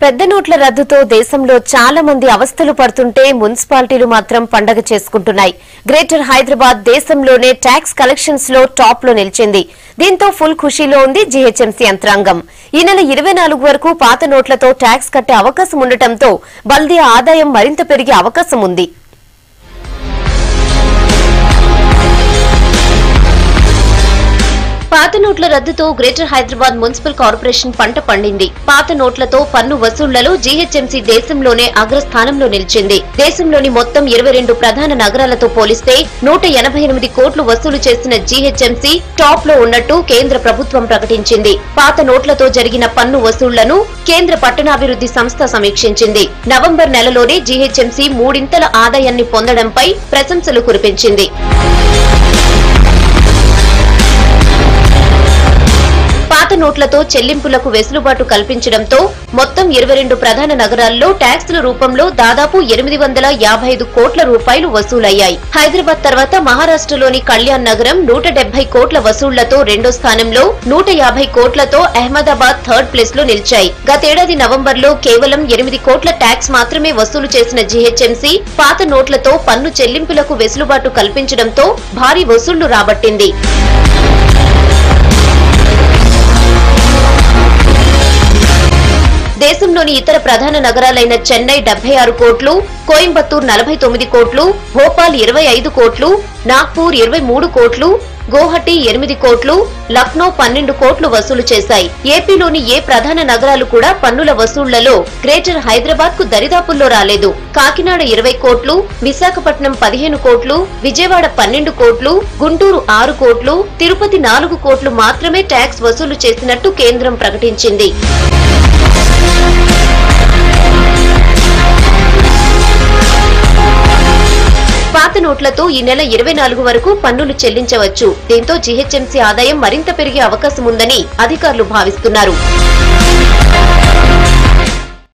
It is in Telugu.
పెద్ద నోట్ల రద్దుతో దేశంలో చాలా మంది అవస్థలు పడుతుంటే మున్సిపాలిటీలు మాత్రం పండగ చేసుకుంటున్నాయి. గ్రేటర్ హైదరాబాద్ దేశంలోనే ట్యాక్స్ కలెక్షన్స్ లో టాప్ లో నిలిచింది. దీంతో ఫుల్ ఖుషీలో ఉంది జీహెచ్ఎంసీ యంత్రాంగం. ఈ నెల 24 వరకు పాత నోట్లతో ట్యాక్స్ కట్టే అవకాశం ఉండటంతో బల్దియా ఆదాయం మరింత పెరిగే అవకాశం ఉంది. పాత నోట్ల రద్దుతో గ్రేటర్ హైదరాబాద్ మున్సిపల్ కార్పొరేషన్ పంట పండింది. పాత నోట్లతో పన్ను వసూళ్లలో జీహెచ్ఎంసీ దేశంలోనే అగ్రస్థానంలో నిలిచింది. దేశంలోని మొత్తం 22 ప్రధాన నగరాలతో పోలిస్తే 188 కోట్లు వసూలు చేసిన జీహెచ్ఎంసీ టాప్ లో ఉన్నట్టు కేంద్ర ప్రభుత్వం ప్రకటించింది. పాత నోట్లతో జరిగిన పన్ను వసూళ్లను కేంద్ర పట్టణాభివృద్ధి సంస్థ సమీక్షించింది. నవంబర్ నెలలోనే జీహెచ్ఎంసీ మూడింతల ఆదాయాన్ని పొందడంపై ప్రశంసలు కురిపించింది. పాత నోట్లతో చెల్లింపులకు వెసులుబాటు కల్పించడంతో మొత్తం 22 ప్రధాన నగరాల్లో ట్యాక్సుల రూపంలో దాదాపు 855 కోట్ల రూపాయలు వసూలయ్యాయి. హైదరాబాద్ తర్వాత మహారాష్ట్రలోని కళ్యాణ్ నగరం 170 కోట్ల వసూళ్లతో రెండో స్థానంలో, 150 కోట్లతో అహ్మదాబాద్ థర్డ్ ప్లేస్ లో నిలిచాయి. గతేడాది నవంబర్లో కేవలం 8 కోట్ల ట్యాక్స్ మాత్రమే వసూలు చేసిన జీహెచ్ఎంసీ పాత నోట్లతో పన్ను చెల్లింపులకు వెసులుబాటు కల్పించడంతో భారీ వసూళ్లు రాబట్టింది. దేశంలోని ఇతర ప్రధాన నగరాలైన చెన్నై 76 కోట్లు, కోయంబత్తూర్ 49 కోట్లు, భోపాల్ 25 కోట్లు, నాగ్పూర్ 23 కోట్లు, గౌహటి 8 కోట్లు, లక్నో 12 కోట్లు వసూలు చేశాయి. ఏపీలోని ఏ ప్రధాన నగరాలు కూడా పన్నుల వసూళ్లలో గ్రేటర్ హైదరాబాద్ కు దరిదాపుల్లో రాలేదు. కాకినాడ 20 కోట్లు, విశాఖపట్నం 15 కోట్లు, విజయవాడ 12 కోట్లు, గుంటూరు 6 కోట్లు, తిరుపతి 4 కోట్లు మాత్రమే ట్యాక్స్ వసూలు చేసినట్టు కేంద్రం ప్రకటించింది. పాత నోట్లతో ఈ నెల 24 వరకు పన్నులు చెల్లించవచ్చు. దీంతో జీహెచ్ఎంసీ ఆదాయం మరింత పెరిగే అవకాశం ఉందని అధికారులు భావిస్తున్నారు.